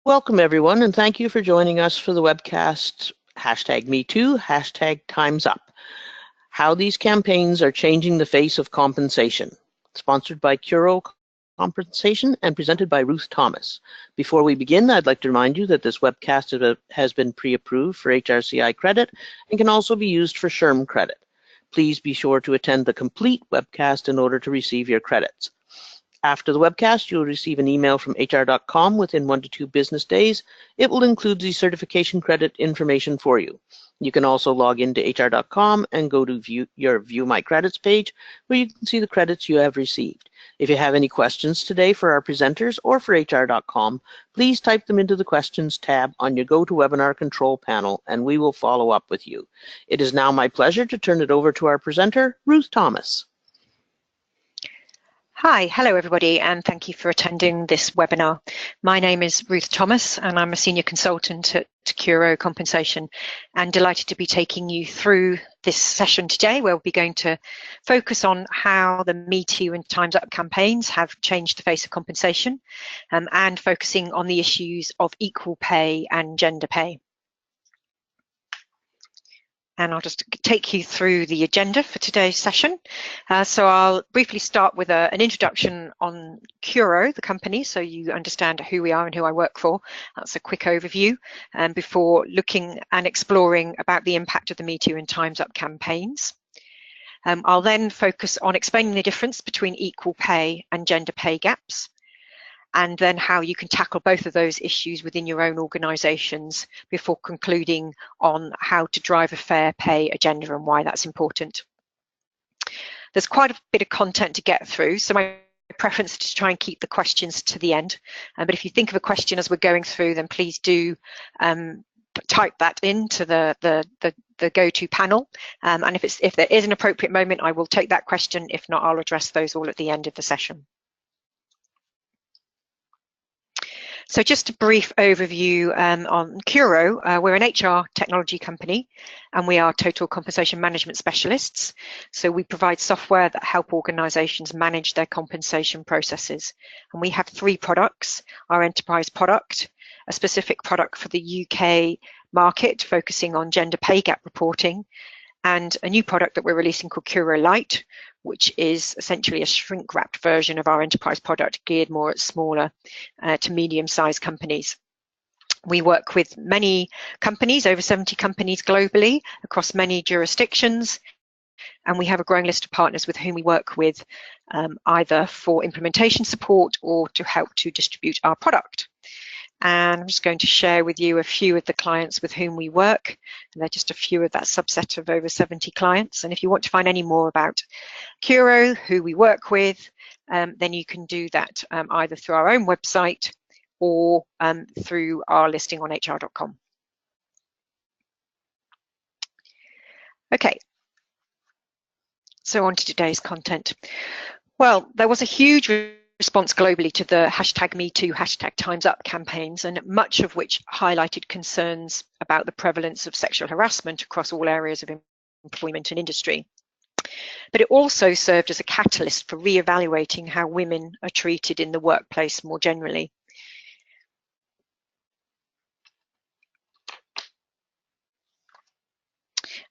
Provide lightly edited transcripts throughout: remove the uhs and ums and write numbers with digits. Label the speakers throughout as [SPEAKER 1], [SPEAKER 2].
[SPEAKER 1] Welcome everyone, and thank you for joining us for the webcast #MeToo, #TimesUp, how these campaigns are changing the face of compensation, sponsored by Curo Compensation and presented by Ruth Thomas. Before we begin, I'd like to remind you that this webcast has been pre-approved for HRCI credit and can also be used for SHRM credit. Please be sure to attend the complete webcast in order to receive your credits. After the webcast, you'll receive an email from HR.com within 1 to 2 business days. It will include the certification credit information for you. You can also log into HR.com and go to View My Credits page, where you can see the credits you have received. If you have any questions today for our presenters or for HR.com, please type them into the Questions tab on your GoToWebinar control panel, and we will follow up with you. It is now my pleasure to turn it over to our presenter, Ruth Thomas.
[SPEAKER 2] Hi, hello everybody, and thank you for attending this webinar. My name is Ruth Thomas and I'm a senior consultant at Curo Compensation, and delighted to be taking you through this session today, where we'll be going to focus on how the Me Too and Time's Up campaigns have changed the face of compensation, and focusing on the issues of equal pay and gender pay. And I'll just take you through the agenda for today's session. So I'll briefly start with an introduction on Curo, the company, so you understand who we are and who I work for. That's a quick overview, before looking and exploring about the impact of the Me Too and Time's Up campaigns. I'll then focus on explaining the difference between equal pay and gender pay gaps, and then how you can tackle both of those issues within your own organisations, before concluding on how to drive a fair pay agenda and why that's important. There's quite a bit of content to get through, so my preference is to try and keep the questions to the end. But if you think of a question as we're going through, then please do type that into the go-to panel. And if there is an appropriate moment, I will take that question. If not, I'll address those all at the end of the session. So just a brief overview on Curo. We're an HR technology company, and we are total compensation management specialists. So we provide software that help organisations manage their compensation processes. And we have 3 products: our enterprise product, a specific product for the UK market focusing on gender pay gap reporting, and a new product that we're releasing called Curo Lite, which is essentially a shrink-wrapped version of our enterprise product, geared more at smaller to medium-sized companies. We work with many companies, over 70 companies globally, across many jurisdictions, and we have a growing list of partners with whom we work with, either for implementation support or to help to distribute our product. And I'm just going to share with you a few of the clients with whom we work, and they're just a few of that subset of over 70 clients. And if you want to find any more about Curo, who we work with, then you can do that either through our own website or through our listing on hr.com. Okay, so on to today's content. Well, there was a huge response globally to the #MeToo, #TimesUp campaigns, and much of which highlighted concerns about the prevalence of sexual harassment across all areas of employment and industry. But it also served as a catalyst for re-evaluating how women are treated in the workplace more generally.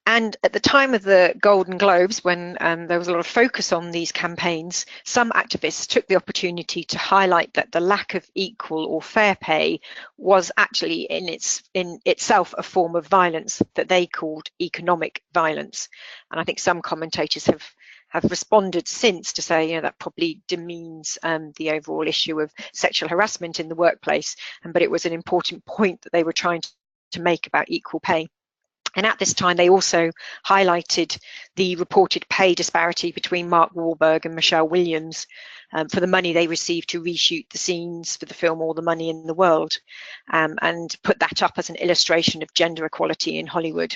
[SPEAKER 2] And at the time of the Golden Globes, when there was a lot of focus on these campaigns, some activists took the opportunity to highlight that the lack of equal or fair pay was actually in itself a form of violence that they called economic violence. And I think some commentators have responded since to say, you know, that probably demeans the overall issue of sexual harassment in the workplace, but it was an important point that they were trying to make about equal pay. And at this time, they also highlighted the reported pay disparity between Mark Wahlberg and Michelle Williams for the money they received to reshoot the scenes for the film All the Money in the World, and put that up as an illustration of gender equality in Hollywood.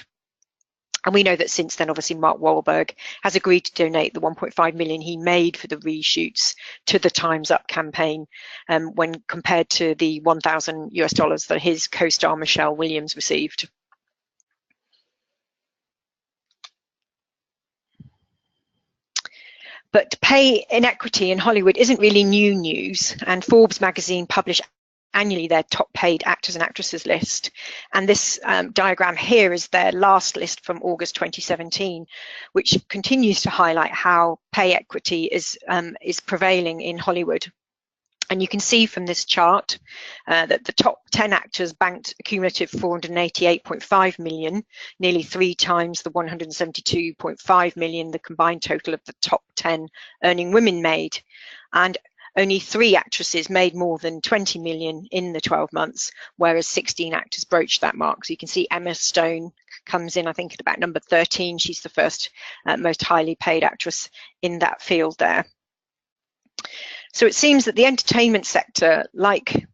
[SPEAKER 2] And we know that since then, obviously, Mark Wahlberg has agreed to donate the $1.5 million he made for the reshoots to the Time's Up campaign, when compared to the $1,000 that his co-star Michelle Williams received. But pay inequity in Hollywood isn't really new news, and Forbes magazine published annually their top paid actors and actresses list. And this diagram here is their last list from August 2017, which continues to highlight how pay equity is prevailing in Hollywood. And you can see from this chart that the top 10 actors banked a cumulative 488.5 million, nearly 3 times the 172.5 million, the combined total of the top 10 earning women made. And only 3 actresses made more than 20 million in the 12 months, whereas 16 actors broached that mark. So you can see Emma Stone comes in, I think, at about number 13. She's the first most highly paid actress in that field there. So it seems that the entertainment sector, like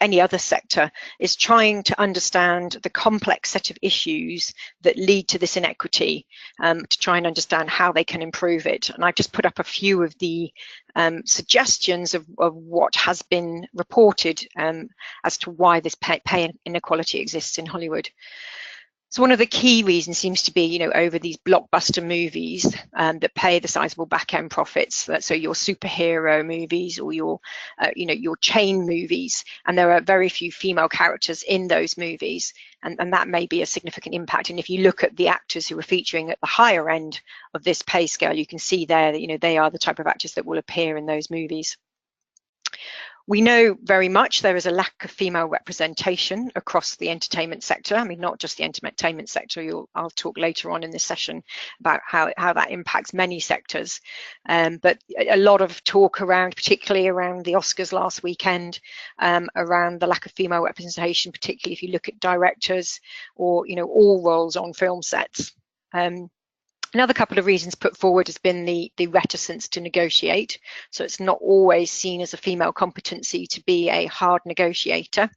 [SPEAKER 2] any other sector, is trying to understand the complex set of issues that lead to this inequity, to try and understand how they can improve it. And I've just put up a few of the suggestions of what has been reported as to why this pay inequality exists in Hollywood. So one of the key reasons seems to be, over these blockbuster movies that pay the sizable back-end profits. So your superhero movies or your chain movies, and there are very few female characters in those movies, and that may be a significant impact. And if you look at the actors who are featuring at the higher end of this pay scale, you can see there that they are the type of actors that will appear in those movies. We know very much there is a lack of female representation across the entertainment sector. I mean, not just the entertainment sector. I'll talk later on in this session about how that impacts many sectors. But a lot of talk around, particularly around the Oscars last weekend, around the lack of female representation, particularly if you look at directors or, all roles on film sets. Another couple of reasons put forward has been the reticence to negotiate. So it's not always seen as a female competency to be a hard negotiator.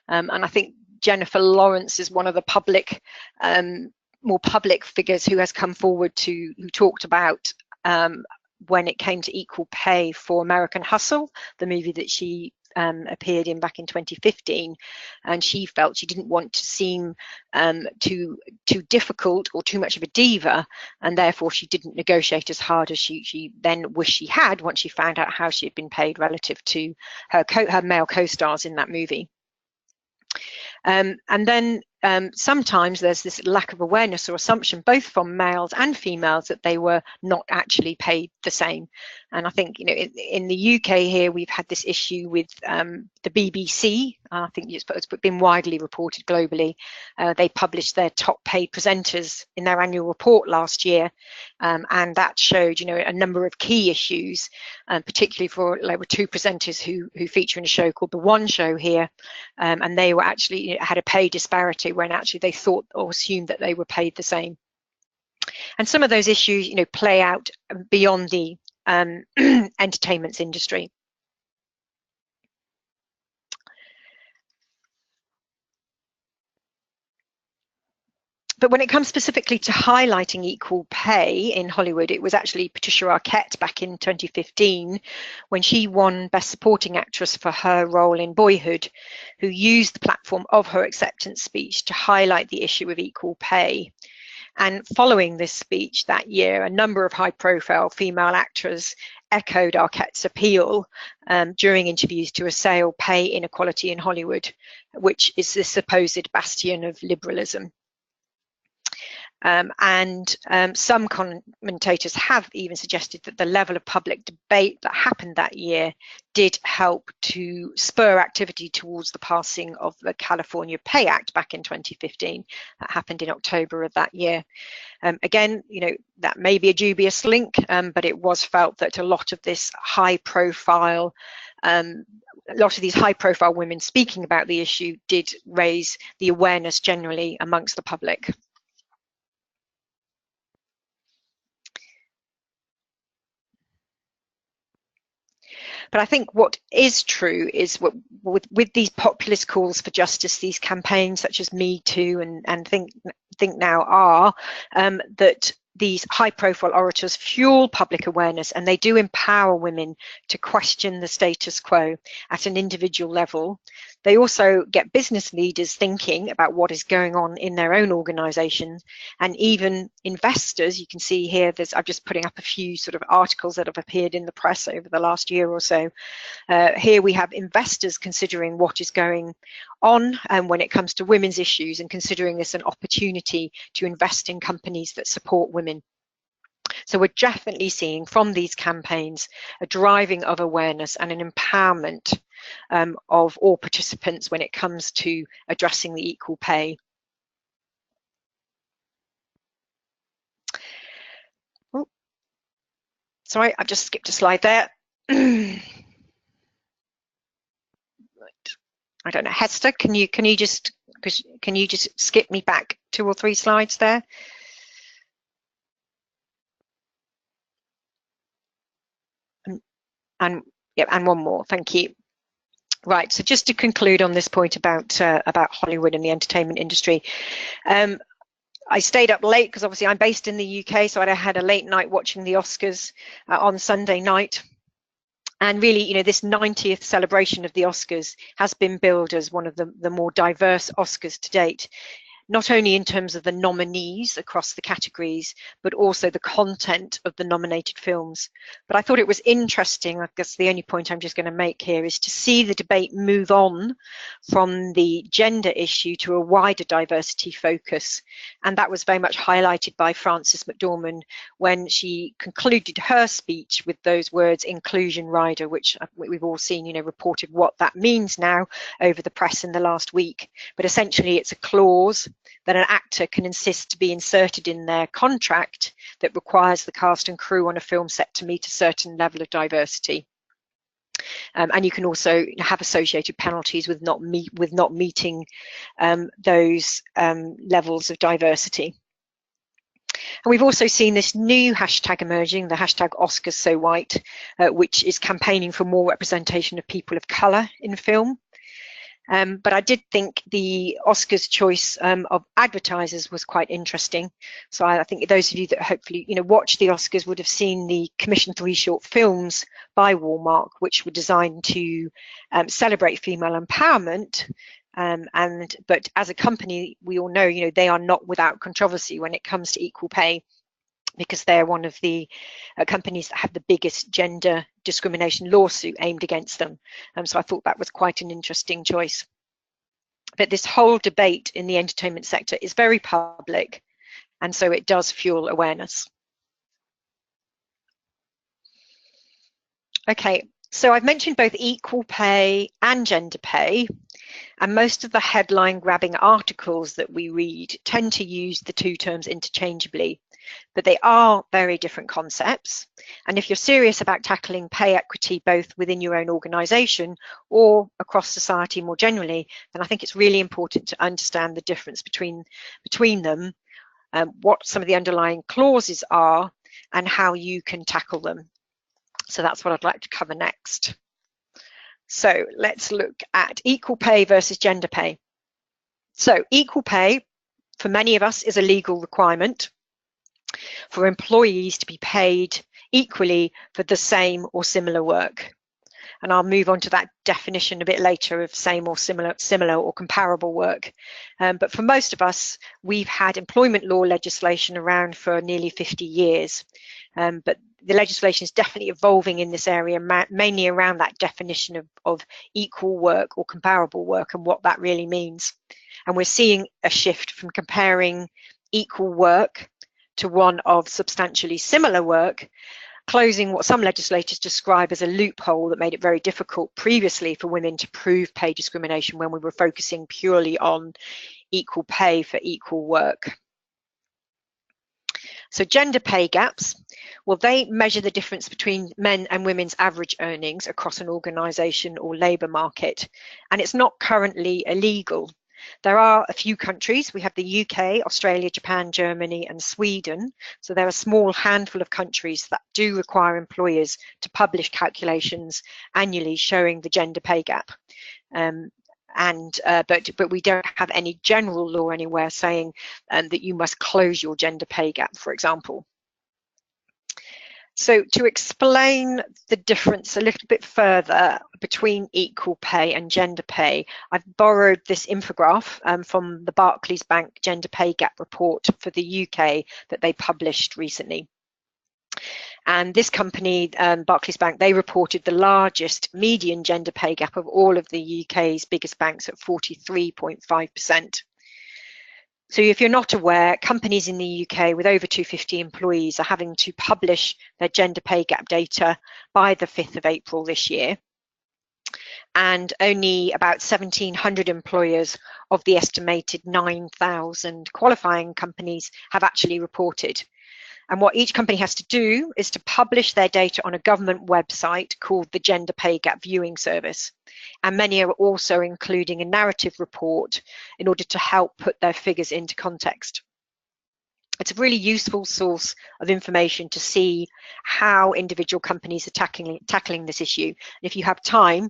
[SPEAKER 2] And I think Jennifer Lawrence is one of the more public figures who has come forward who talked about when it came to equal pay for American Hustle, the movie that she appeared in back in 2015, and she felt she didn't want to seem too difficult or too much of a diva, and therefore she didn't negotiate as hard as she then wished she had once she found out how she had been paid relative to her male co-stars in that movie. And then sometimes there's this lack of awareness or assumption, both from males and females, that they were not actually paid the same. And I think, in the UK here, we've had this issue with the BBC. I think it's been widely reported globally. They published their top paid presenters in their annual report last year. And that showed, a number of key issues, particularly for there were 2 presenters who feature in a show called The One Show here. And they were actually had a pay disparity when actually they thought or assumed that they were paid the same. And some of those issues, play out beyond the entertainment industry. But when it comes specifically to highlighting equal pay in Hollywood, it was actually Patricia Arquette back in 2015 when she won Best Supporting Actress for her role in Boyhood, who used the platform of her acceptance speech to highlight the issue of equal pay. And following this speech that year, a number of high-profile female actors echoed Arquette's appeal during interviews to assail pay inequality in Hollywood, which is the supposed bastion of liberalism. Some commentators have even suggested that the level of public debate that happened that year did help to spur activity towards the passing of the California Pay Act back in 2015. That happened in October of that year. Again, that may be a dubious link, but it was felt that a lot of this high-profile these high-profile women speaking about the issue did raise the awareness generally amongst the public. But I think what is true is with these populist calls for justice, these campaigns such as Me Too and Think Now are, that these high-profile orators fuel public awareness, and they do empower women to question the status quo at an individual level. They also get business leaders thinking about what is going on in their own organisation, and even investors. You can see here, I'm just putting up a few sort of articles that have appeared in the press over the last year or so. Here we have investors considering what is going on when it comes to women's issues, and considering this an opportunity to invest in companies that support women. So we're definitely seeing from these campaigns a driving of awareness and an empowerment of all participants when it comes to addressing the equal pay. Oh, sorry, I've just skipped a slide there. I don't know, Hester, can you just skip me back 2 or 3 slides there? And yeah, and one more, thank you. Right, so just to conclude on this point about Hollywood and the entertainment industry, I stayed up late because obviously I'm based in the UK, so I had a late night watching the Oscars on Sunday night. And really, you know, this 90th celebration of the Oscars has been billed as one of the more diverse Oscars to date, not only in terms of the nominees across the categories, but also the content of the nominated films. But I thought it was interesting, I guess the only point I'm just going to make here is to see the debate move on from the gender issue to a wider diversity focus. And that was very much highlighted by Frances McDormand when she concluded her speech with those words, inclusion rider, which we've all seen, you know, reported what that means now over the press in the last week. But essentially it's a clause that an actor can insist to be inserted in their contract that requires the cast and crew on a film set to meet a certain level of diversity. And you can also have associated penalties with not meeting those levels of diversity. And we've also seen this new hashtag emerging, the hashtag #OscarsSoWhite, which is campaigning for more representation of people of colour in film. But I did think the Oscars choice of advertisers was quite interesting. So I think those of you that hopefully watched the Oscars would have seen the Commission 3 short films by Walmart, which were designed to celebrate female empowerment. But as a company, we all know they are not without controversy when it comes to equal pay, because they're one of the companies that have the biggest gender discrimination lawsuit aimed against them. So I thought that was quite an interesting choice. But this whole debate in the entertainment sector is very public, and so it does fuel awareness. Okay, so I've mentioned both equal pay and gender pay, and most of the headline grabbing articles that we read tend to use the two terms interchangeably. But they are very different concepts. And if you're serious about tackling pay equity both within your own organisation or across society more generally, then I think it's really important to understand the difference between them, what some of the underlying clauses are, and how you can tackle them. So that's what I'd like to cover next. So let's look at equal pay versus gender pay. So equal pay, for many of us, is a legal requirement for employees to be paid equally for the same or similar work. And I'll move on to that definition a bit later of same or similar or comparable work. But for most of us, we've had employment law legislation around for nearly 50 years. But the legislation is definitely evolving in this area, mainly around that definition of equal work or comparable work and what that really means. And we're seeing a shift from comparing equal work to one of substantially similar work, closing what some legislators describe as a loophole that made it very difficult previously for women to prove pay discrimination when we were focusing purely on equal pay for equal work. So gender pay gaps, well, they measure the difference between men and women's average earnings across an organisation or labour market, and it's not currently illegal. There are a few countries. We have the UK, Australia, Japan, Germany and Sweden. So there are a small handful of countries that do require employers to publish calculations annually showing the gender pay gap. But we don't have any general law anywhere saying that you must close your gender pay gap, for example. So to explain the difference a little bit further between equal pay and gender pay, I've borrowed this infograph from the Barclays Bank Gender Pay Gap report for the UK that they published recently. And this company, Barclays Bank, they reported the largest median gender pay gap of all of the UK's biggest banks at 43.5%. So if you're not aware, companies in the UK with over 250 employees are having to publish their gender pay gap data by the 5th of April this year. And only about 1,700 employers of the estimated 9,000 qualifying companies have actually reported. And what each company has to do is to publish their data on a government website called the Gender Pay Gap Viewing Service. And many are also including a narrative report in order to help put their figures into context. It's a really useful source of information to see how individual companies are tackling this issue. And if you have time,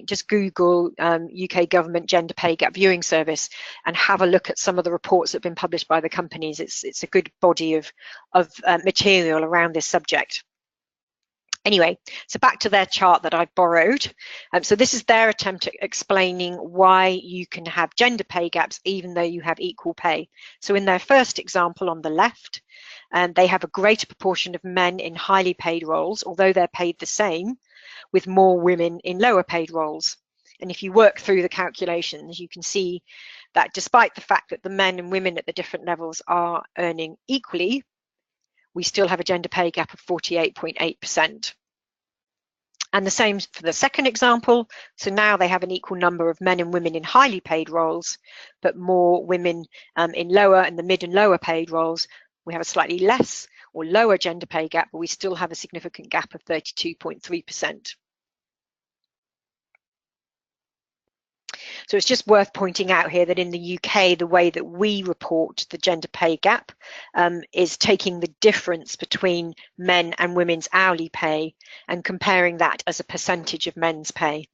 [SPEAKER 2] just Google UK Government Gender Pay Gap Viewing Service and have a look at some of the reports that have been published by the companies. It's a good body of material around this subject. Anyway, so back to their chart that I've borrowed. So this is their attempt at explaining why you can have gender pay gaps even though you have equal pay. So in their first example on the left, they have a greater proportion of men in highly paid roles, although they're paid the same, with more women in lower paid roles. And if you work through the calculations, you can see that despite the fact that the men and women at the different levels are earning equally, we still have a gender pay gap of 48.8%. And the same for the second example. So now they have an equal number of men and women in highly paid roles, but more women in lower and the mid and lower paid roles. We have a slightly less or lower gender pay gap, but we still have a significant gap of 32.3%. So it's just worth pointing out here that in the UK, the way that we report the gender pay gap is taking the difference between men and women's hourly pay and comparing that as a percentage of men's pay.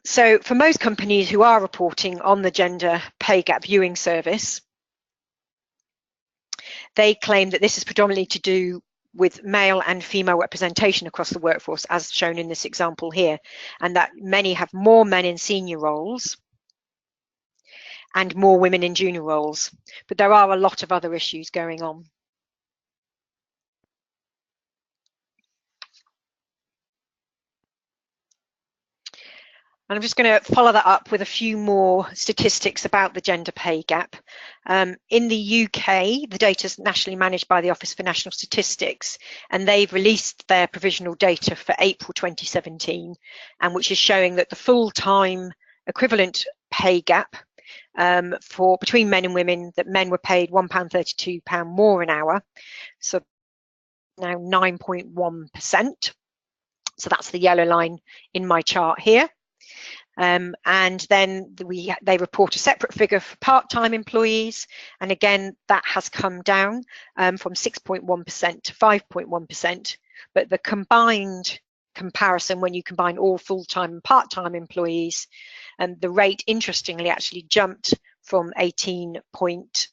[SPEAKER 2] So for most companies who are reporting on the gender pay gap viewing service, they claim that this is predominantly to do with male and female representation across the workforce, as shown in this example here, and that many have more men in senior roles and more women in junior roles. But there are a lot of other issues going on. And I'm just going to follow that up with a few more statistics about the gender pay gap. In the UK, the data is nationally managed by the Office for National Statistics, and they've released their provisional data for April 2017, and which is showing that the full-time equivalent pay gap for between men and women, that men were paid £1.32 more an hour, so now 9.1%. So that's the yellow line in my chart here. And then they report a separate figure for part-time employees, and again that has come down from 6.1% to 5.1%, but the combined comparison, when you combine all full-time and part-time employees, the rate interestingly actually jumped from 18.2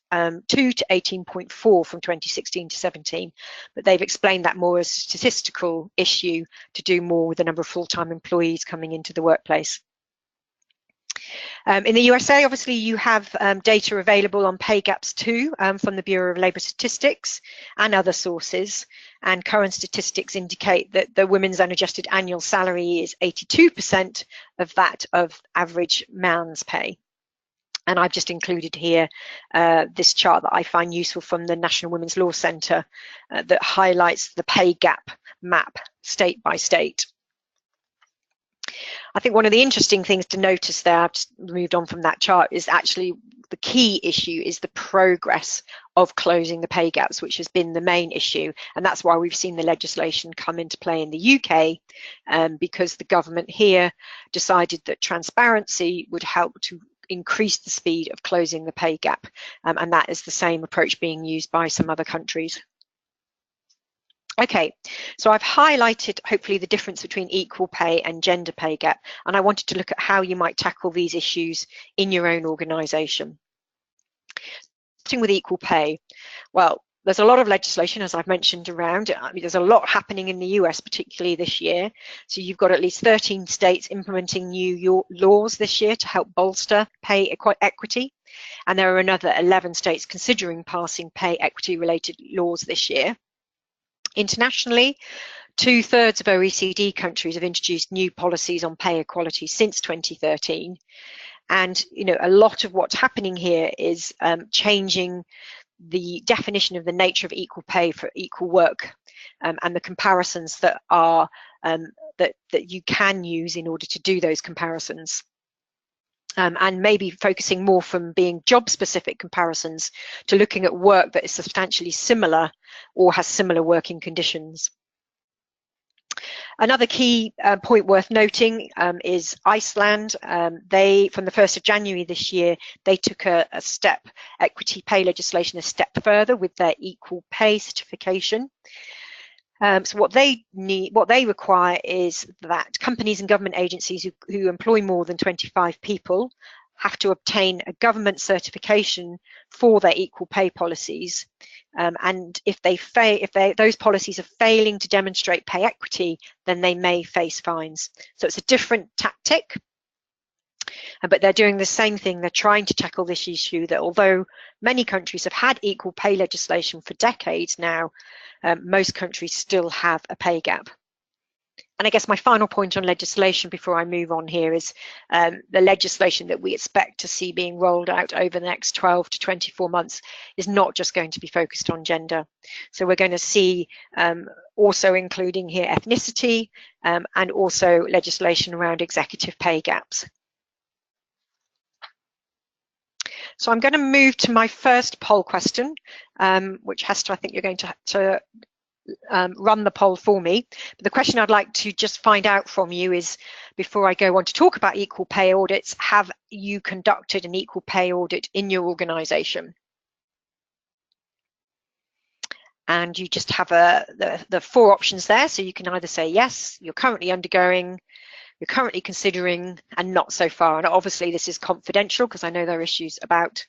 [SPEAKER 2] to 18.4 from 2016 to 17, but they've explained that more as a statistical issue to do more with the number of full-time employees coming into the workplace. In the USA, obviously, you have data available on pay gaps too from the Bureau of Labour Statistics and other sources. And current statistics indicate that the women's unadjusted annual salary is 82% of that of average man's pay. And I've just included here this chart that I find useful from the National Women's Law Centre that highlights the pay gap map state by state. I think one of the interesting things to notice there, I've just moved on from that chart, is actually the key issue is the progress of closing the pay gaps, which has been the main issue. And that's why we've seen the legislation come into play in the UK, because the government here decided that transparency would help to increase the speed of closing the pay gap. And that is the same approach being used by some other countries. Okay, so I've highlighted hopefully the difference between equal pay and gender pay gap, and I wanted to look at how you might tackle these issues in your own organisation. Starting with equal pay, well, there's a lot of legislation, as I've mentioned, around. I mean, there's a lot happening in the US, particularly this year. So you've got at least 13 states implementing new laws this year to help bolster pay equity. And there are another 11 states considering passing pay equity related laws this year. Internationally, 2/3 of OECD countries have introduced new policies on pay equality since 2013. And a lot of what's happening here is changing the definition of the nature of equal pay for equal work, and the comparisons that are that you can use in order to do those comparisons, and maybe focusing more from being job-specific comparisons to looking at work that is substantially similar or has similar working conditions. Another key point worth noting is Iceland. They, from the 1st of January this year, they took a step, equity pay legislation, a step further with their equal pay certification. So what they require is that companies and government agencies who employ more than 25 people have to obtain a government certification for their equal pay policies, and if those policies are failing to demonstrate pay equity, then they may face fines. So it's a different tactic, but they're doing the same thing. They're trying to tackle this issue that although many countries have had equal pay legislation for decades now, most countries still have a pay gap. And I guess my final point on legislation before I move on here is the legislation that we expect to see being rolled out over the next 12 to 24 months is not just going to be focused on gender. So we're going to see also including here ethnicity, and also legislation around executive pay gaps. So I'm going to move to my first poll question, which Hester, I think you're going to run the poll for me. But the question I'd like to just find out from you is, before I go on to talk about equal pay audits, have you conducted an equal pay audit in your organisation? And you just have the 4 options there. So you can either say yes, you're currently undergoing, you're currently considering, and not so far. And obviously this is confidential because I know there are issues about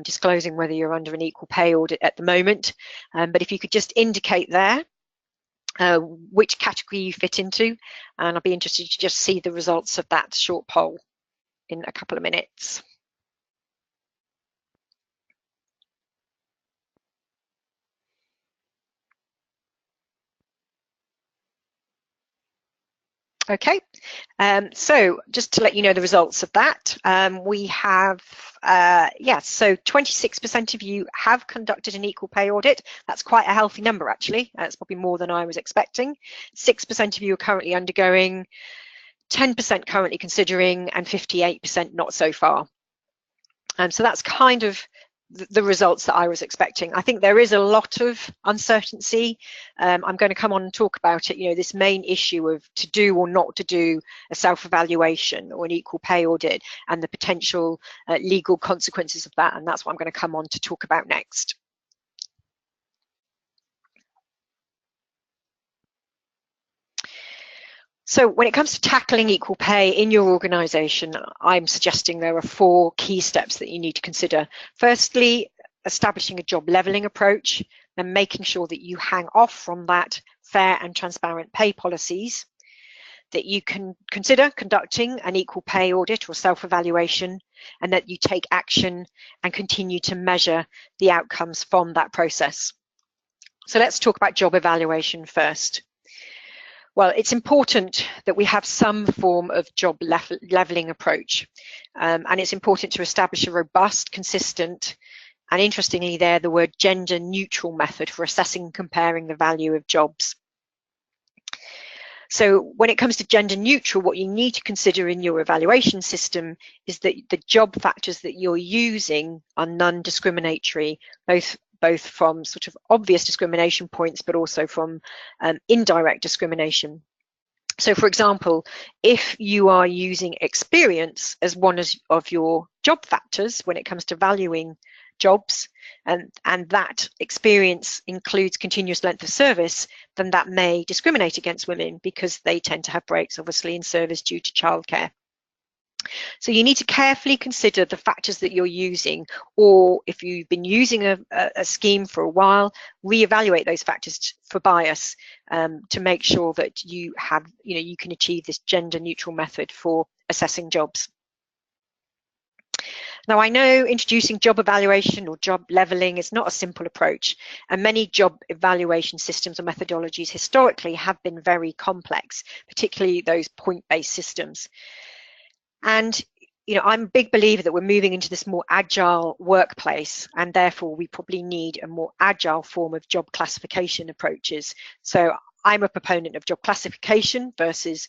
[SPEAKER 2] disclosing whether you're under an equal pay audit at the moment. But if you could just indicate there which category you fit into, and I'll be interested to just see the results of that short poll in a couple of minutes. Okay, so just to let you know the results of that, we have, yes, so 26% of you have conducted an equal pay audit. That's quite a healthy number, actually. It's probably more than I was expecting. 6% of you are currently undergoing, 10% currently considering, and 58% not so far. So that's kind of the results that I was expecting. I think there is a lot of uncertainty. I'm going to come on and talk about it, this main issue of to do or not to do a self-evaluation or an equal pay audit and the potential legal consequences of that. And that's what I'm going to come on to talk about next. So when it comes to tackling equal pay in your organisation, I'm suggesting there are 4 key steps that you need to consider. Firstly, establishing a job levelling approach and making sure that you hang off from that fair and transparent pay policies, that you can consider conducting an equal pay audit or self-evaluation, and that you take action and continue to measure the outcomes from that process. So let's talk about job evaluation first. Well, it's important that we have some form of job levelling approach, and it's important to establish a robust, consistent, and interestingly there, the word gender neutral method for assessing and comparing the value of jobs. So when it comes to gender neutral, what you need to consider in your evaluation system is that the job factors that you're using are non-discriminatory, both from sort of obvious discrimination points, but also from indirect discrimination. So for example, if you are using experience as one of your job factors when it comes to valuing jobs, and that experience includes continuous length of service, then that may discriminate against women because they tend to have breaks, obviously, in service due to childcare. So you need to carefully consider the factors that you're using, or if you've been using a scheme for a while, reevaluate those factors for bias to make sure that you have, you can achieve this gender neutral method for assessing jobs. Now, I know introducing job evaluation or job leveling is not a simple approach, and many job evaluation systems or methodologies historically have been very complex, particularly those point-based systems. And I'm a big believer that we're moving into this more agile workplace, and therefore we probably need a more agile form of job classification approaches. So I'm a proponent of job classification versus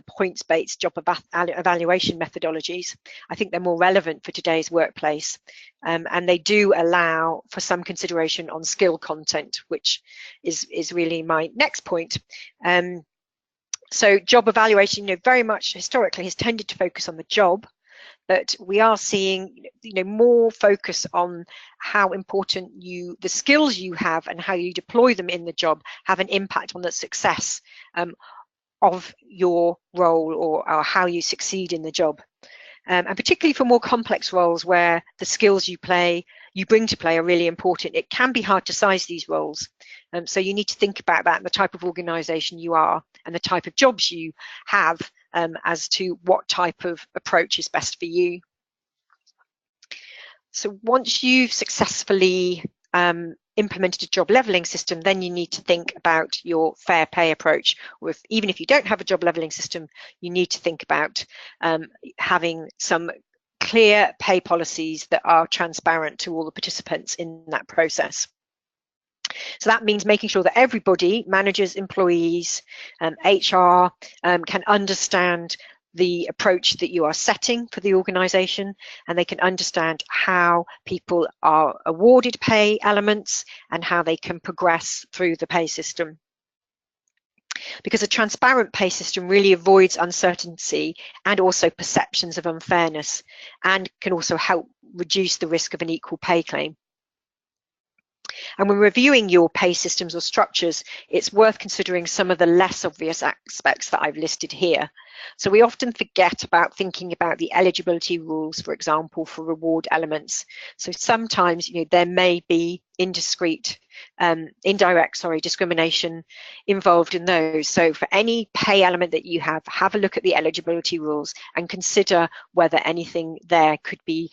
[SPEAKER 2] points-based job evaluation methodologies. I think they're more relevant for today's workplace, and they do allow for some consideration on skill content, which is really my next point. So job evaluation, very much historically has tended to focus on the job, but we are seeing, more focus on how important the skills you have and how you deploy them in the job have an impact on the success of your role or how you succeed in the job. And particularly for more complex roles where the skills you bring to play are really important, it can be hard to size these roles. So you need to think about that and the type of organisation you are and the type of jobs you have as to what type of approach is best for you. So once you've successfully implemented a job levelling system, then you need to think about your fair pay approach. Or even if you don't have a job levelling system, you need to think about having some clear pay policies that are transparent to all the participants in that process. So that means making sure that everybody, managers, employees, HR, can understand the approach that you are setting for the organisation, and they can understand how people are awarded pay elements and how they can progress through the pay system. Because a transparent pay system really avoids uncertainty and also perceptions of unfairness, and can also help reduce the risk of an equal pay claim. And when reviewing your pay systems or structures, it's worth considering some of the less obvious aspects that I've listed here. So we often forget about thinking about the eligibility rules, for example, for reward elements. So sometimes, there may be indirect discrimination involved in those. So for any pay element that you have a look at the eligibility rules and consider whether anything there could be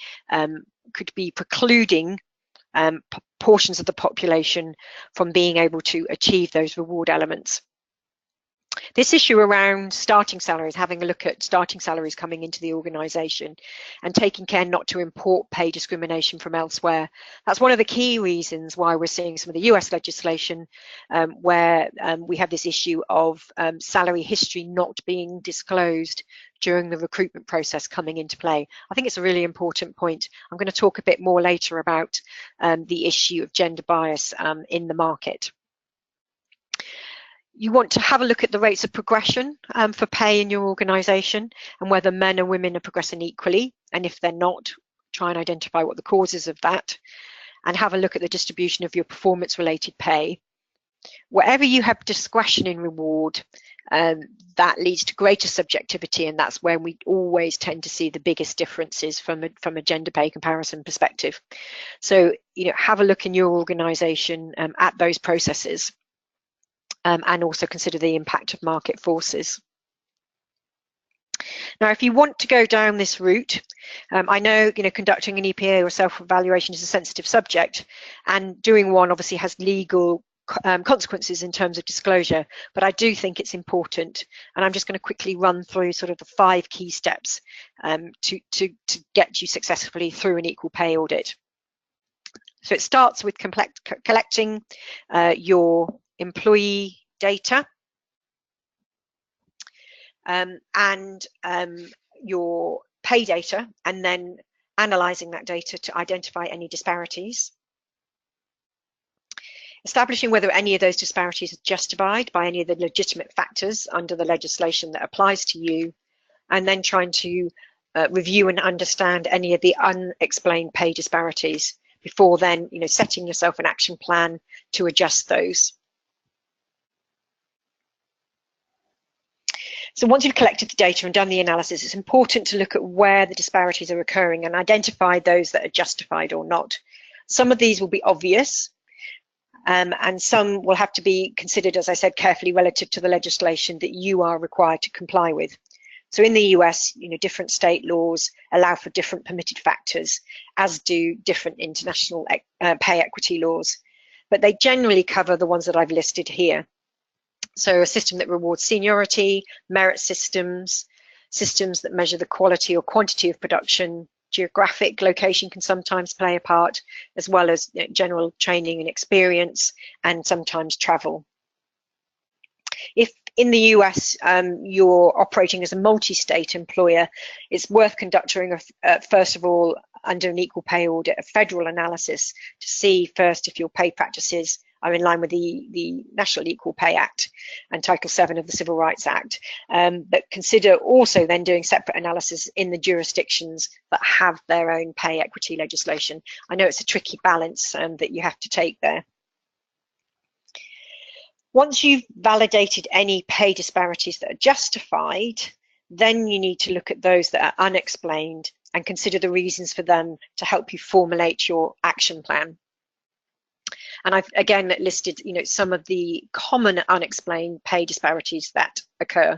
[SPEAKER 2] precluding portions of the population from being able to achieve those reward elements. This issue around starting salaries, having a look at starting salaries coming into the organisation and taking care not to import pay discrimination from elsewhere. That's one of the key reasons why we're seeing some of the US legislation where we have this issue of salary history not being disclosed during the recruitment process coming into play. I think it's a really important point. I'm going to talk a bit more later about the issue of gender bias in the market. You want to have a look at the rates of progression for pay in your organisation and whether men and women are progressing equally, and if they're not, try and identify what the causes of that, and have a look at the distribution of your performance-related pay. Wherever you have discretion in reward, that leads to greater subjectivity, and that's where we always tend to see the biggest differences from a gender pay comparison perspective. So, have a look in your organisation at those processes. And also consider the impact of market forces. Now, if you want to go down this route, I know conducting an EPA or self-evaluation is a sensitive subject, and doing one obviously has legal consequences in terms of disclosure, but I do think it's important, and I'm just going to quickly run through sort of the 5 key steps to get you successfully through an equal pay audit. So it starts with collecting your employee data and your pay data, and then analysing that data to identify any disparities. Establishing whether any of those disparities are justified by any of the legitimate factors under the legislation that applies to you, and then trying to review and understand any of the unexplained pay disparities before then, setting yourself an action plan to adjust those. So once you've collected the data and done the analysis, it's important to look at where the disparities are occurring and identify those that are justified or not. Some of these will be obvious, and some will have to be considered, as I said, carefully relative to the legislation that you are required to comply with. So in the US, different state laws allow for different permitted factors, as do different international pay equity laws. But they generally cover the ones that I've listed here. So a system that rewards seniority, merit systems, systems that measure the quality or quantity of production, geographic location can sometimes play a part, as well as general training and experience, and sometimes travel. If in the US you're operating as a multi-state employer, it's worth conducting, first of all, under an equal pay audit, a federal analysis to see first if your pay practices are in line with the National Equal Pay Act and Title VII of the Civil Rights Act. But consider also then doing separate analysis in the jurisdictions that have their own pay equity legislation. I know it's a tricky balance that you have to take there. Once you've validated any pay disparities that are justified, then you need to look at those that are unexplained and consider the reasons for them to help you formulate your action plan. And I've again listed, some of the common unexplained pay disparities that occur.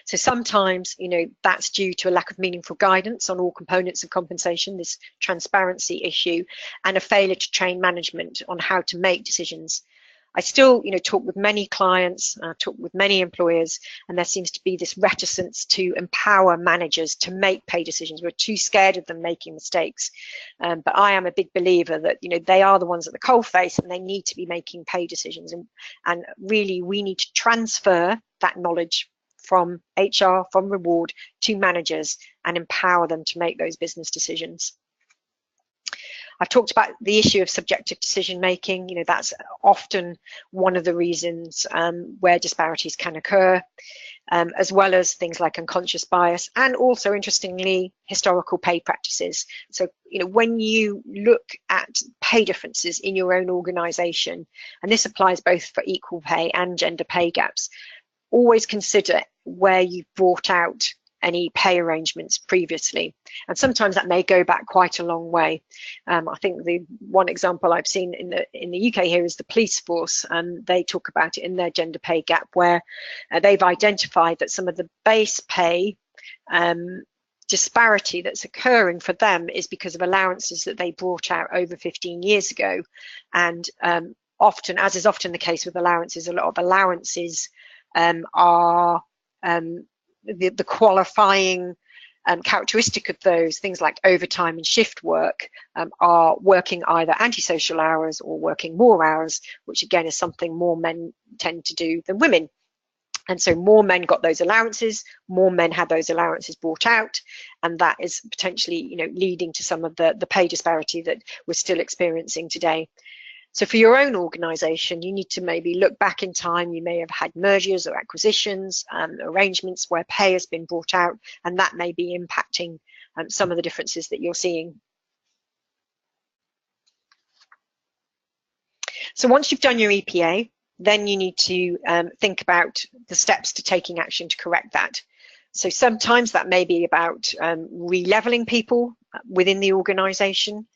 [SPEAKER 2] So sometimes, that's due to a lack of meaningful guidance on all components of compensation, this transparency issue, and a failure to train management on how to make decisions. I still, talk with many clients, talk with many employers, and there seems to be this reticence to empower managers to make pay decisions. We're too scared of them making mistakes. But I am a big believer that, they are the ones at the coalface and they need to be making pay decisions. And really, we need to transfer that knowledge from HR, from reward to managers and empower them to make those business decisions. I've talked about the issue of subjective decision making. That's often one of the reasons where disparities can occur, as well as things like unconscious bias and also, interestingly, historical pay practices. So, when you look at pay differences in your own organisation, and this applies both for equal pay and gender pay gaps, always consider where you've brought out any pay arrangements previously, and sometimes that may go back quite a long way. I think the one example I've seen in the UK here is the police force, and they talk about it in their gender pay gap, where they've identified that some of the base pay disparity that's occurring for them is because of allowances that they brought out over 15 years ago, and often, as is often the case with allowances, a lot of allowances are the qualifying characteristic of those, things like overtime and shift work, are working either antisocial hours or working more hours, which again is something more men tend to do than women. And so more men got those allowances, more men had those allowances brought out, and that is potentially leading to some of the pay disparity that we're still experiencing today. So for your own organisation, you need to maybe look back in time. You may have had mergers or acquisitions, arrangements where pay has been brought out, and that may be impacting some of the differences that you're seeing. So once you've done your EPA, then you need to think about the steps to taking action to correct that. So sometimes that may be about re-leveling people within the organisation.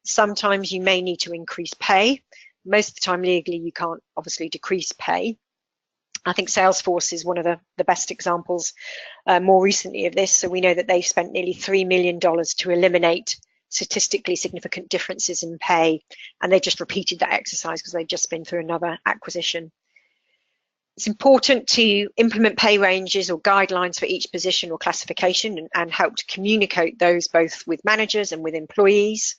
[SPEAKER 2] Sometimes you may need to increase pay. Most of the time, legally, you can't obviously decrease pay. I think Salesforce is one of the best examples more recently of this. So we know that they've spent nearly $3 million to eliminate statistically significant differences in pay. And they just repeated that exercise because they've just been through another acquisition. It's important to implement pay ranges or guidelines for each position or classification and help to communicate those both with managers and with employees.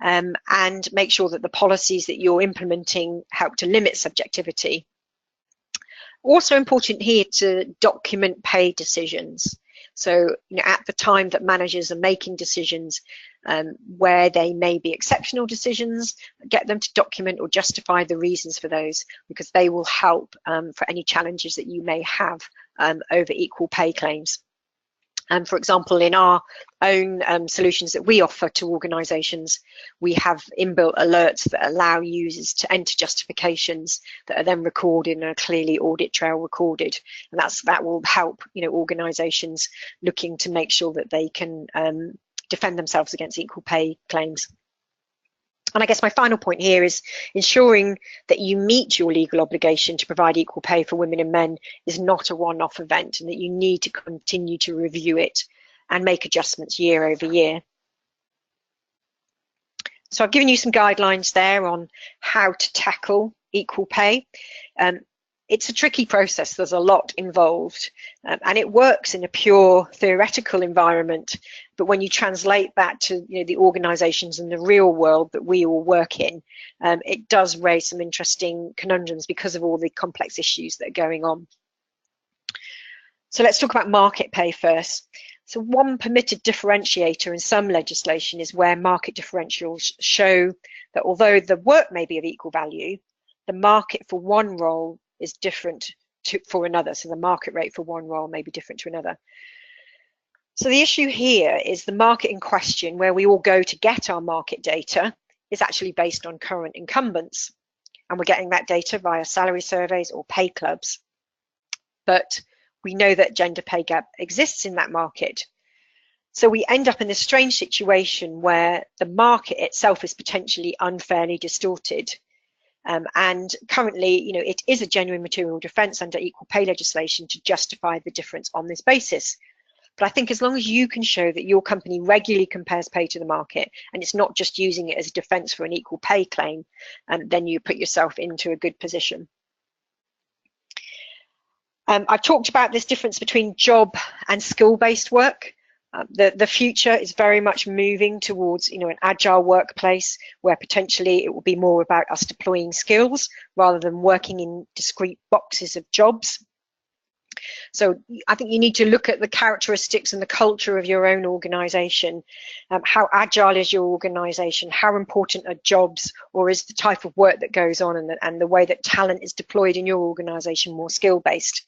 [SPEAKER 2] And make sure that the policies that you're implementing help to limit subjectivity. Also important here to document pay decisions. So at the time that managers are making decisions where they may be exceptional decisions, get them to document or justify the reasons for those, because they will help for any challenges that you may have over equal pay claims. For example, in our own solutions that we offer to organisations, we have inbuilt alerts that allow users to enter justifications that are then recorded and are clearly audit trail recorded, and that will help, you know, organisations looking to make sure that they can defend themselves against equal pay claims. And I guess my final point here is ensuring that you meet your legal obligation to provide equal pay for women and men is not a one-off event, and that you need to continue to review it and make adjustments year over year. So I've given you some guidelines there on how to tackle equal pay. It's a tricky process. There's a lot involved, and it works in a pure theoretical environment. But when you translate that to, you know, the organisations and the real world that we all work in, it does raise some interesting conundrums because of all the complex issues that are going on. So let's talk about market pay first. So one permitted differentiator in some legislation is where market differentials show that although the work may be of equal value, the market for one role is different for another. So the market rate for one role may be different to another. So the issue here is the market in question, where we all go to get our market data, is actually based on current incumbents. And we're getting that data via salary surveys or pay clubs. But we know that gender pay gap exists in that market. So we end up in this strange situation where the market itself is potentially unfairly distorted. And currently, you know, it is a genuine material defence under equal pay legislation to justify the difference on this basis. But I think as long as you can show that your company regularly compares pay to the market, and it's not just using it as a defence for an equal pay claim, then you put yourself into a good position. I've talked about this difference between job and skill-based work. The future is very much moving towards, you know, an agile workplace where potentially it will be more about us deploying skills rather than working in discrete boxes of jobs. So I think you need to look at the characteristics and the culture of your own organisation. How agile is your organisation? How important are jobs, or is the type of work that goes on and the way that talent is deployed in your organisation more skill-based?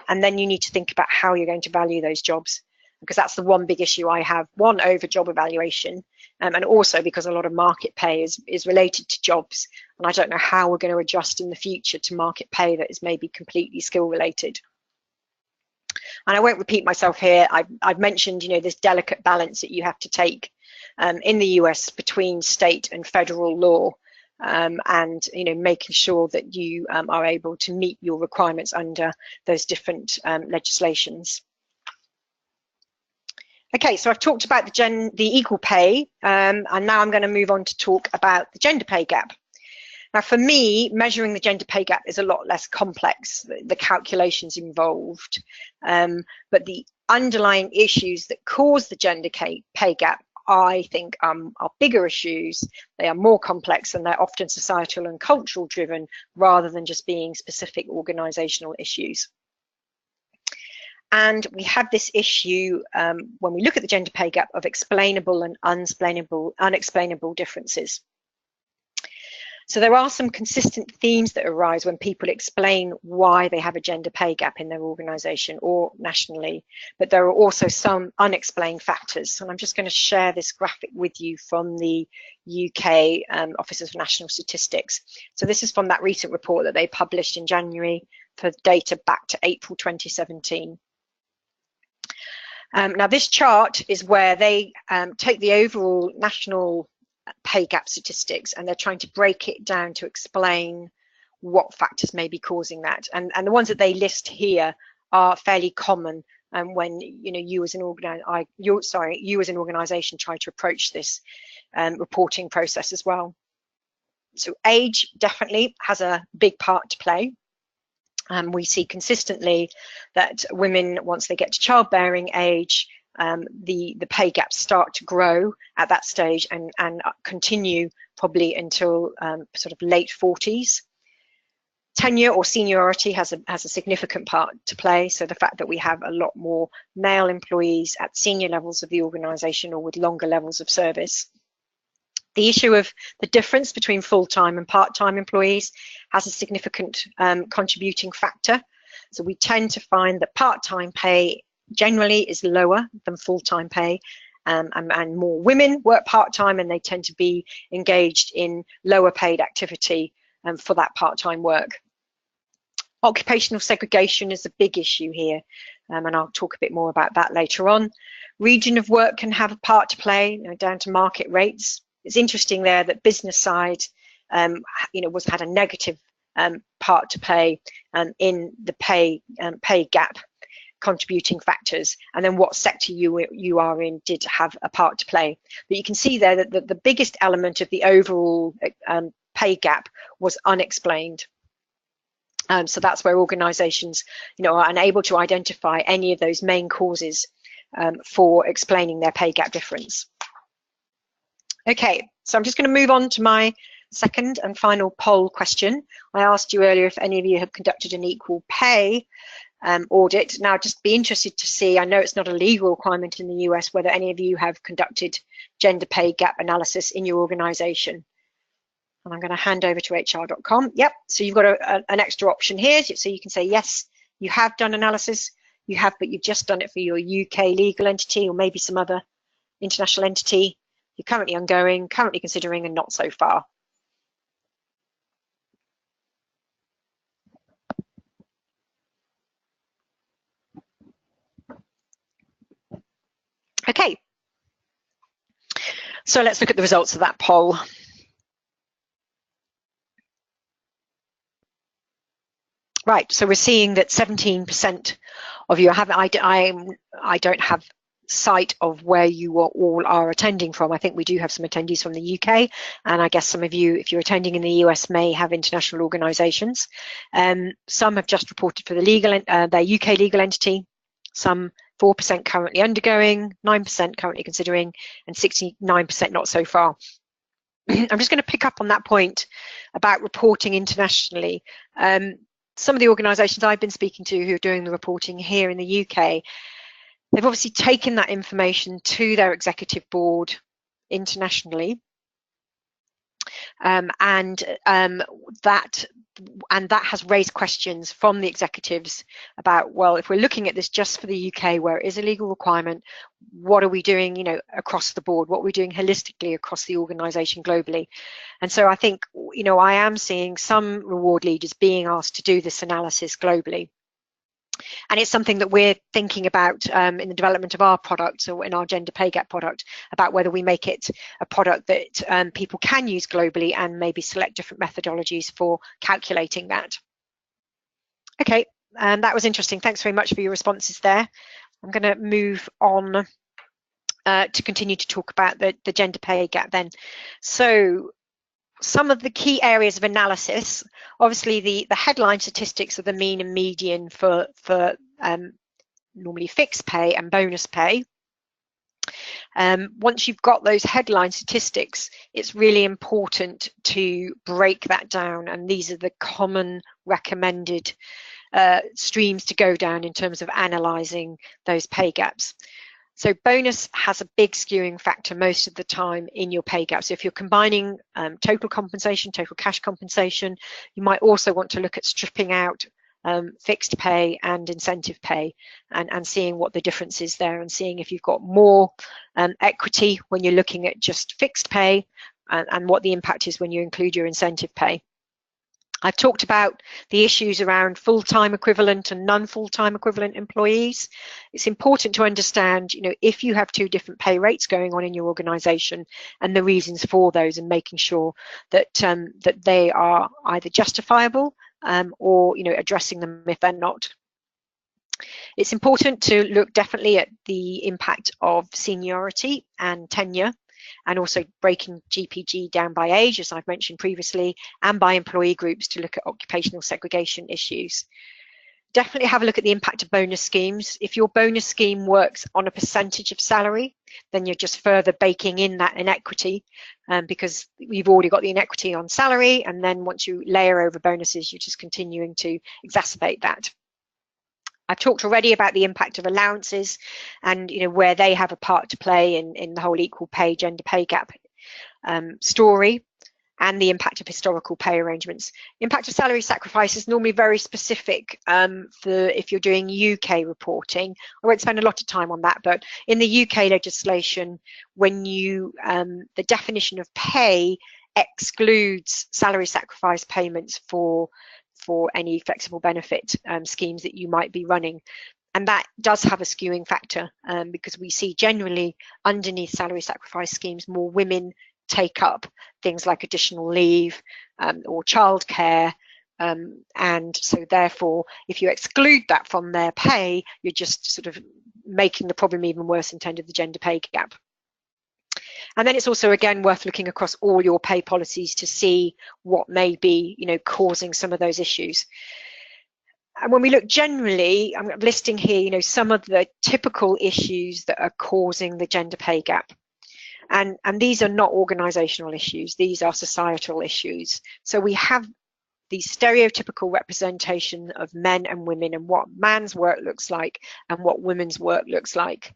[SPEAKER 2] And then you need to think about how you're going to value those jobs, because that's the one big issue I have. One, over job evaluation, and also because a lot of market pay is related to jobs, and I don't know how we're going to adjust in the future to market pay that is maybe completely skill related. And I won't repeat myself here. I've mentioned, you know, this delicate balance that you have to take in the US between state and federal law, and, you know, making sure that you are able to meet your requirements under those different legislations. Okay, so I've talked about the equal pay, and now I'm going to move on to talk about the gender pay gap. Now, for me, measuring the gender pay gap is a lot less complex, the calculations involved, but the underlying issues that cause the gender pay gap, I think, are bigger issues. They are more complex, and they're often societal and cultural driven rather than just being specific organisational issues. And we have this issue when we look at the gender pay gap of explainable and unexplainable differences. So there are some consistent themes that arise when people explain why they have a gender pay gap in their organisation or nationally, but there are also some unexplained factors. And I'm just going to share this graphic with you from the UK Office of National Statistics. So this is from that recent report that they published in January for data back to April 2017. Now this chart is where they take the overall national pay gap statistics, and they're trying to break it down to explain what factors may be causing that. And the ones that they list here are fairly common when, you know, you as an organisation try to approach this reporting process as well. So age definitely has a big part to play. We see consistently that women, once they get to childbearing age, the pay gaps start to grow at that stage and continue probably until sort of late 40s. Tenure or seniority has a significant part to play. So the fact that we have a lot more male employees at senior levels of the organisation or with longer levels of service. The issue of the difference between full-time and part-time employees has a significant contributing factor. So we tend to find that part-time pay generally is lower than full-time pay, and more women work part-time, and they tend to be engaged in lower paid activity for that part-time work. Occupational segregation is a big issue here, and I'll talk a bit more about that later on. Region of work can have a part to play, down to market rates. It's interesting there that business side, had a negative part to play in the pay gap contributing factors, and then what sector you are in did have a part to play. But you can see there that the biggest element of the overall pay gap was unexplained. So that's where organisations, are unable to identify any of those main causes for explaining their pay gap difference. Okay, so I'm just going to move on to my second and final poll question. I asked you earlier if any of you have conducted an equal pay audit. Now, just be interested to see, I know it's not a legal requirement in the US, whether any of you have conducted gender pay gap analysis in your organisation. And I'm going to hand over to hr.com. Yep, so you've got an extra option here. So you can say, yes, you have done analysis. You have, but you've just done it for your UK legal entity or maybe some other international entity. You're currently ongoing, currently considering, and not so far. Okay, so let's look at the results of that poll. Right, so we're seeing that 17% of you have, I don't have sight of where you all are attending from. I think we do have some attendees from the UK, and I guess some of you, if you're attending in the US, may have international organisations. Some have just reported for the their UK legal entity, some 4% currently undergoing, 9% currently considering, and 69% not so far. I'm just going to pick up on that point about reporting internationally. Some of the organisations I've been speaking to who are doing the reporting here in the UK, they've obviously taken that information to their executive board internationally, and that has raised questions from the executives about, well, if we're looking at this just for the UK where it is a legal requirement, what are we doing, across the board? What are we doing holistically across the organisation globally? And so I think, I am seeing some reward leaders being asked to do this analysis globally. And it's something that we're thinking about in the development of our product, or in our gender pay gap product, about whether we make it a product that people can use globally and maybe select different methodologies for calculating that. Okay, that was interesting. Thanks very much for your responses there. I'm going to move on to continue to talk about the gender pay gap then. So some of the key areas of analysis, obviously the headline statistics are the mean and median for normally fixed pay and bonus pay. Once you've got those headline statistics, it's really important to break that down, and these are the common recommended streams to go down in terms of analysing those pay gaps. So bonus has a big skewing factor most of the time in your pay gap. So if you're combining total compensation, total cash compensation, you might also want to look at stripping out fixed pay and incentive pay, and seeing what the difference is there, and seeing if you've got more equity when you're looking at just fixed pay, and what the impact is when you include your incentive pay. I've talked about the issues around full-time equivalent and non-full-time equivalent employees. It's important to understand, if you have two different pay rates going on in your organisation, and the reasons for those, and making sure that that they are either justifiable or addressing them if they're not. It's important to look definitely at the impact of seniority and tenure, and also breaking GPG down by age, as I've mentioned previously, and by employee groups to look at occupational segregation issues. Definitely have a look at the impact of bonus schemes. If your bonus scheme works on a percentage of salary, then you're just further baking in that inequity, because you've already got the inequity on salary, and then once you layer over bonuses, you're just continuing to exacerbate that. I've talked already about the impact of allowances, and where they have a part to play in the whole equal pay gender pay gap story. and the impact of historical pay arrangements. Impact of salary sacrifice is normally very specific for if you're doing UK reporting. I won't spend a lot of time on that, but in the UK legislation, when you the definition of pay excludes salary sacrifice payments for any flexible benefit schemes that you might be running. And that does have a skewing factor because we see generally underneath salary sacrifice schemes more women take up things like additional leave or childcare. And so therefore, if you exclude that from their pay, you're just sort of making the problem even worse in terms of the gender pay gap. And then it's also, again, worth looking across all your pay policies to see what may be, causing some of those issues. And when we look generally, I'm listing here, some of the typical issues that are causing the gender pay gap. And these are not organisational issues, these are societal issues. So we have the stereotypical representation of men and women and what man's work looks like and what women's work looks like.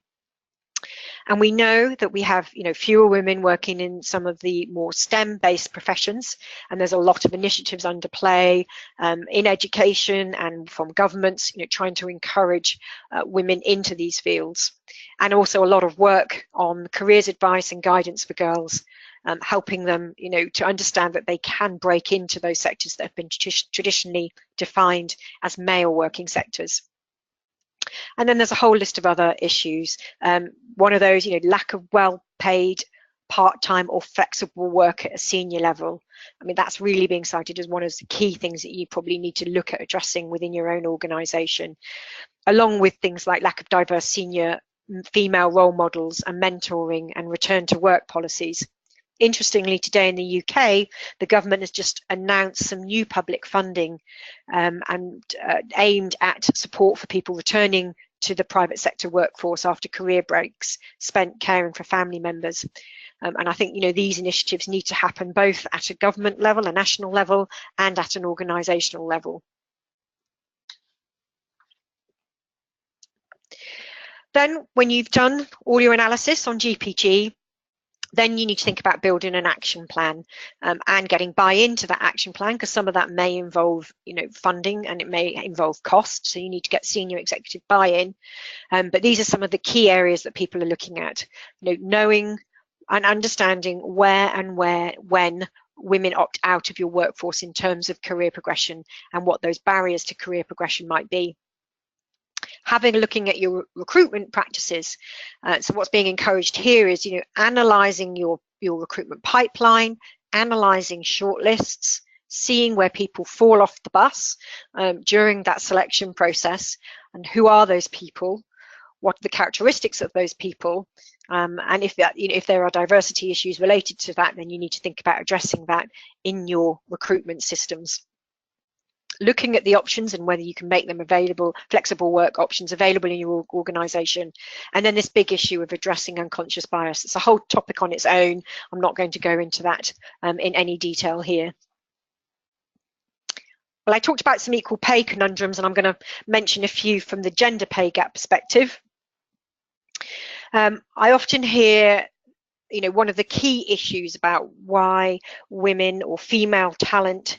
[SPEAKER 2] And we know that we have, fewer women working in some of the more STEM-based professions, and there's a lot of initiatives underplay in education and from governments, trying to encourage women into these fields, and also a lot of work on careers advice and guidance for girls, helping them, to understand that they can break into those sectors that have been traditionally defined as male working sectors. And then there's a whole list of other issues. One of those, lack of well-paid part-time or flexible work at a senior level. I mean, that's really being cited as one of the key things that you probably need to look at addressing within your own organisation, along with things like lack of diverse senior female role models and mentoring and return to work policies. Interestingly, today in the UK, the government has just announced some new public funding aimed at support for people returning to the private sector workforce after career breaks spent caring for family members. And I think, these initiatives need to happen both at a government level, a national level, and at an organisational level. Then, when you've done all your analysis on GPG, then you need to think about building an action plan and getting buy-in to that action plan, because some of that may involve, funding, and it may involve cost. So you need to get senior executive buy-in. But these are some of the key areas that people are looking at, knowing and understanding where and when women opt out of your workforce in terms of career progression and what those barriers to career progression might be. Looking at your recruitment practices. So what's being encouraged here is, analysing your recruitment pipeline, analysing shortlists, seeing where people fall off the bus during that selection process, and who are those people, what are the characteristics of those people, and if there are diversity issues related to that, then you need to think about addressing that in your recruitment systems. Looking at the options and whether you can make them available, flexible work options available in your organisation. And then this big issue of addressing unconscious bias. It's a whole topic on its own. I'm not going to go into that in any detail here. Well, I talked about some equal pay conundrums, and I'm going to mention a few from the gender pay gap perspective. I often hear, one of the key issues about why women or female talent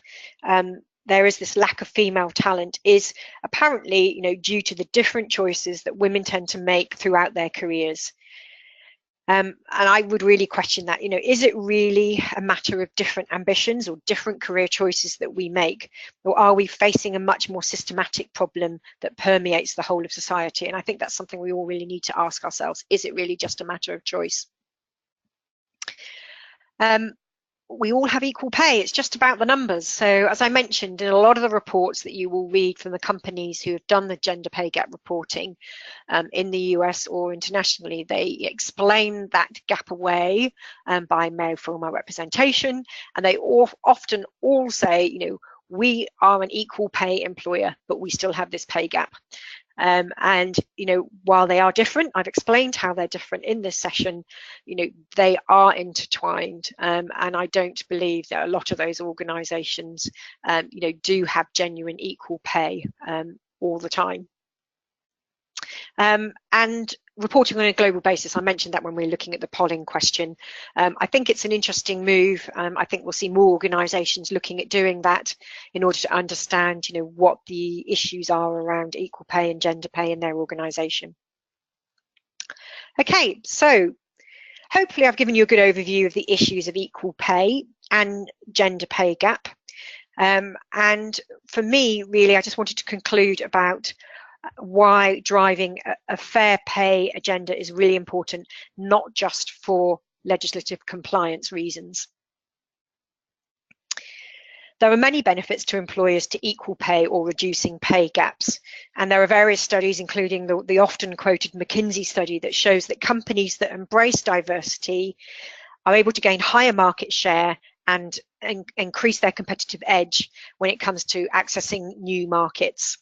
[SPEAKER 2] there is this lack of female talent is apparently, due to the different choices that women tend to make throughout their careers. And I would really question that, is it really a matter of different ambitions or different career choices that we make? Or are we facing a much more systematic problem that permeates the whole of society? And I think that's something we all really need to ask ourselves. Is it really just a matter of choice? We all have equal pay. It's just about the numbers. So as I mentioned, in a lot of the reports that you will read from the companies who have done the gender pay gap reporting in the US or internationally, they explain that gap away by male female representation, and they often all say, we are an equal pay employer, but we still have this pay gap. And while they are different, I've explained how they're different in this session, they are intertwined, and I don't believe that a lot of those organisations do have genuine equal pay all the time. And reporting on a global basis, I mentioned that when we were looking at the polling question. I think it's an interesting move. I think we'll see more organisations looking at doing that in order to understand, you know, what the issues are around equal pay and gender pay in their organisation. Okay, so hopefully I've given you a good overview of the issues of equal pay and gender pay gap. And for me, really, I just wanted to conclude about why driving a fair pay agenda is really important, not just for legislative compliance reasons. There are many benefits to employers to equal pay or reducing pay gaps. And there are various studies, including the often quoted McKinsey study, that shows that companies that embrace diversity are able to gain higher market share and increase their competitive edge when it comes to accessing new markets.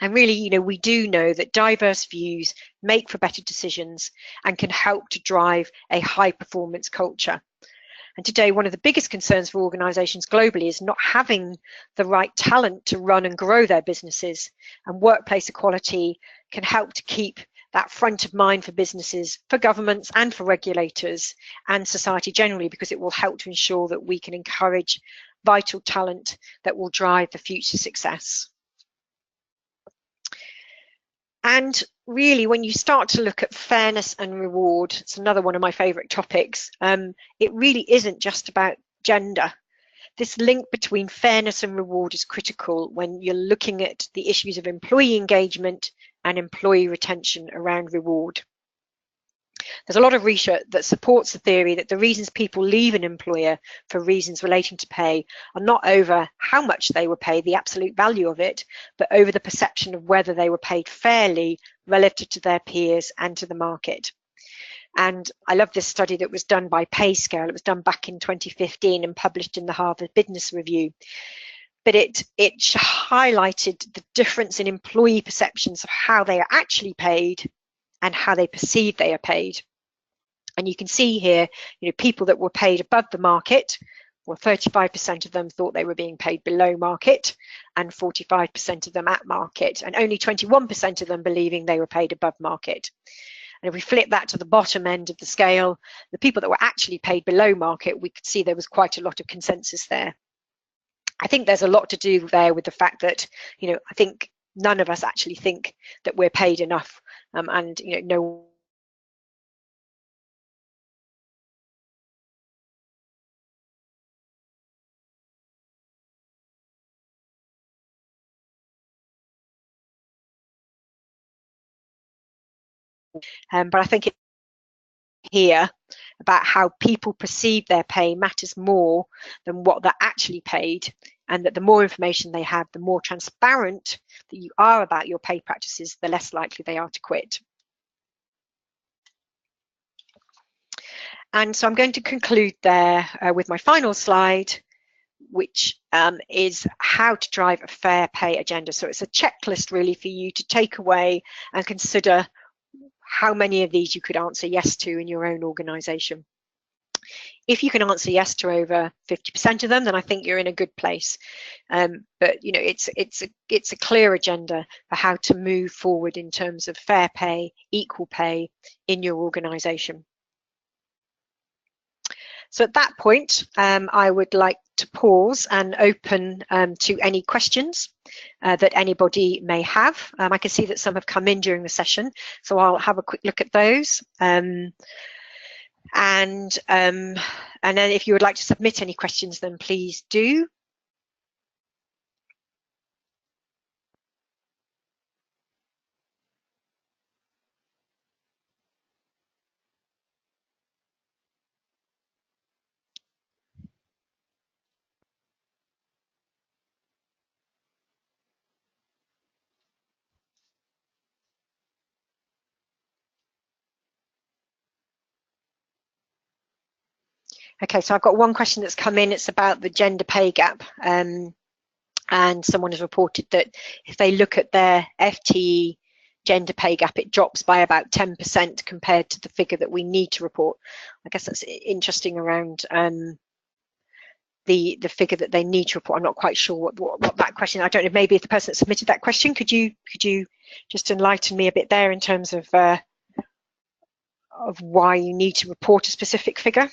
[SPEAKER 2] And really, you know, we do know that diverse views make for better decisions and can help to drive a high performance culture. And today, one of the biggest concerns for organisations globally is not having the right talent to run and grow their businesses. And workplace equality can help to keep that front of mind for businesses, for governments and for regulators and society generally, because it will help to ensure that we can encourage vital talent that will drive the future success. And really, when you start to look at fairness and reward, it's another one of my favourite topics, it really isn't just about gender. This link between fairness and reward is critical when you're looking at the issues of employee engagement and employee retention around reward. There's a lot of research that supports the theory that the reasons people leave an employer for reasons relating to pay are not over how much they were paid, the absolute value of it, but over the perception of whether they were paid fairly relative to their peers and to the market. And I love this study that was done by PayScale. It was done back in 2015 and published in the Harvard Business Review. But it highlighted the difference in employee perceptions of how they are actually paid and how they perceive they are paid. And you can see here, you know, people that were paid above the market, well, 35% of them thought they were being paid below market and 45% of them at market, and only 21% of them believing they were paid above market. And if we flip that to the bottom end of the scale, the people that were actually paid below market, we could see there was quite a lot of consensus there. I think there's a lot to do there with the fact that, you know, I think none of us actually think that we're paid enough, and, you know, no but I think here about how people perceive their pay matters more than what they're actually paid, and that the more information they have, the more transparent that you are about your pay practices, the less likely they are to quit. And so I'm going to conclude there with my final slide, which is how to drive a fair pay agenda. So it's a checklist really for you to take away and consider how many of these you could answer yes to in your own organisation. If you can answer yes to over 50% of them, then I think you're in a good place. But you know, it's a clear agenda for how to move forward in terms of fair pay, equal pay in your organisation. So at that point, I would like to pause and open to any questions that anybody may have. I can see that some have come in during the session, so I'll have a quick look at those. And then if you would like to submit any questions, then please do. Okay, so I've got one question that's come in. It's about the gender pay gap. And someone has reported that if they look at their FTE gender pay gap, it drops by about 10% compared to the figure that we need to report. I guess that's interesting around the figure that they need to report. I'm not quite sure what that question, I don't know, maybe if the person that submitted that question, could you just enlighten me a bit there in terms of of why you need to report a specific figure.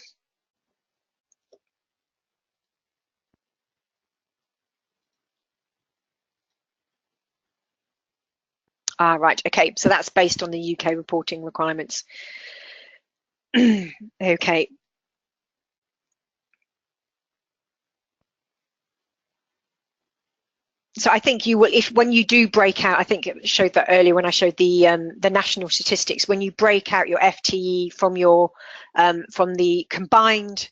[SPEAKER 2] Right, okay, so that's based on the UK reporting requirements. Okay. So I think you will, when you do break out, I think it showed that earlier when I showed the national statistics, when you break out your FTE from your from the combined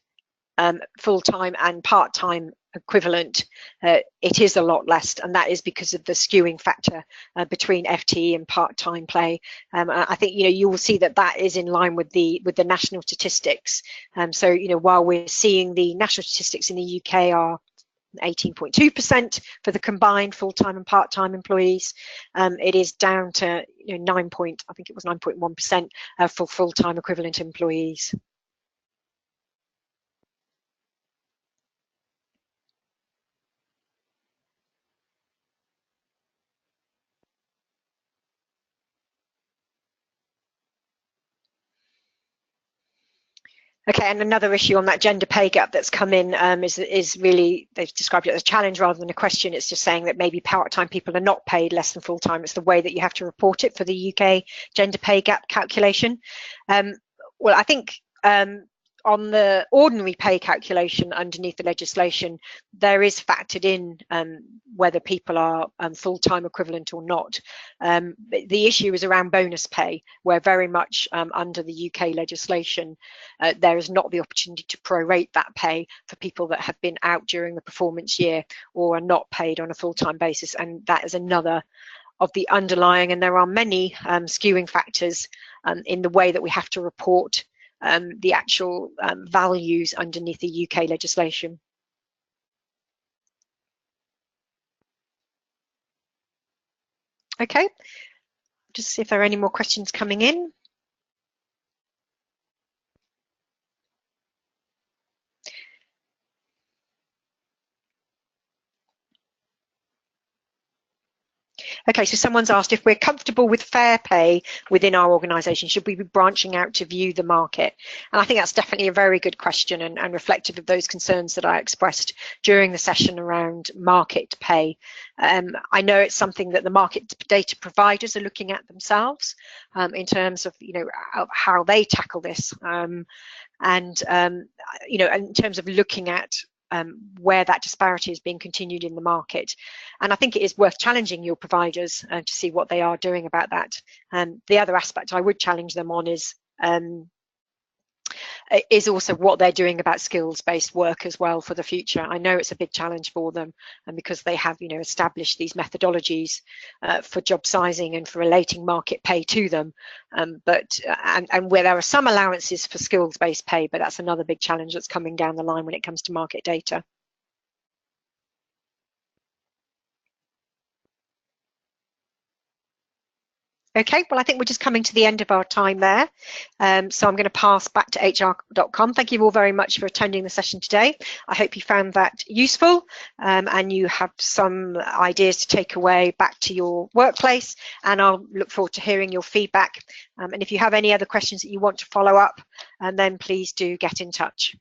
[SPEAKER 2] full-time and part-time equivalent, it is a lot less, and that is because of the skewing factor between FTE and part-time play. I think you will see that that is in line with the national statistics. So while we're seeing the national statistics in the UK are 18.2% for the combined full-time and part-time employees, it is down to I think it was 9.1% for full-time equivalent employees. Okay, and another issue on that gender pay gap that's come in is really, they've described it as a challenge rather than a question. It's just saying that maybe part-time people are not paid less than full-time. It's the way that you have to report it for the UK gender pay gap calculation. Well, I think on the ordinary pay calculation underneath the legislation, there is factored in whether people are full-time equivalent or not. The issue is around bonus pay, where very much under the UK legislation, there is not the opportunity to prorate that pay for people that have been out during the performance year or are not paid on a full-time basis. And that is another of the underlying, and there are many skewing factors in the way that we have to report the actual values underneath the UK legislation. Okay, just see if there are any more questions coming in. Okay, so someone's asked if we're comfortable with fair pay within our organisation, should we be branching out to view the market? And I think that's definitely a very good question and reflective of those concerns that I expressed during the session around market pay. I know it's something that the market data providers are looking at themselves in terms of how they tackle this, and in terms of looking at where that disparity is being continued in the market. And I think it is worth challenging your providers to see what they are doing about that. The other aspect I would challenge them on is also what they're doing about skills-based work as well for the future. I know it's a big challenge for them, and because they have established these methodologies for job sizing and for relating market pay to them, but where there are some allowances for skills-based pay, but that's another big challenge that's coming down the line when it comes to market data. Okay, well, I think we're just coming to the end of our time there. So I'm going to pass back to hr.com. Thank you all very much for attending the session today. I hope you found that useful and you have some ideas to take away back to your workplace, and I'll look forward to hearing your feedback. And if you have any other questions that you want to follow up, then please do get in touch.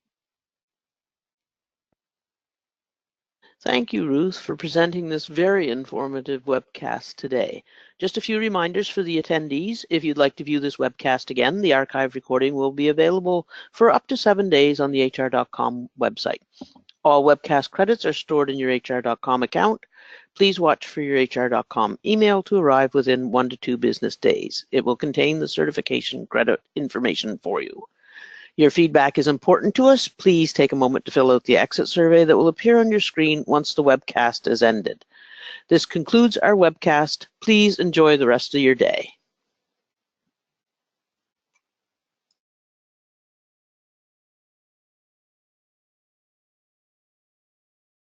[SPEAKER 1] Thank you, Ruth, for presenting this very informative webcast today. Just a few reminders for the attendees. If you'd like to view this webcast again, the archive recording will be available for up to 7 days on the hr.com website. All webcast credits are stored in your hr.com account. Please watch for your hr.com email to arrive within 1 to 2 business days. It will contain the certification credit information for you. Your feedback is important to us. Please take a moment to fill out the exit survey that will appear on your screen once the webcast is ended. This concludes our webcast. Please enjoy the rest of your day.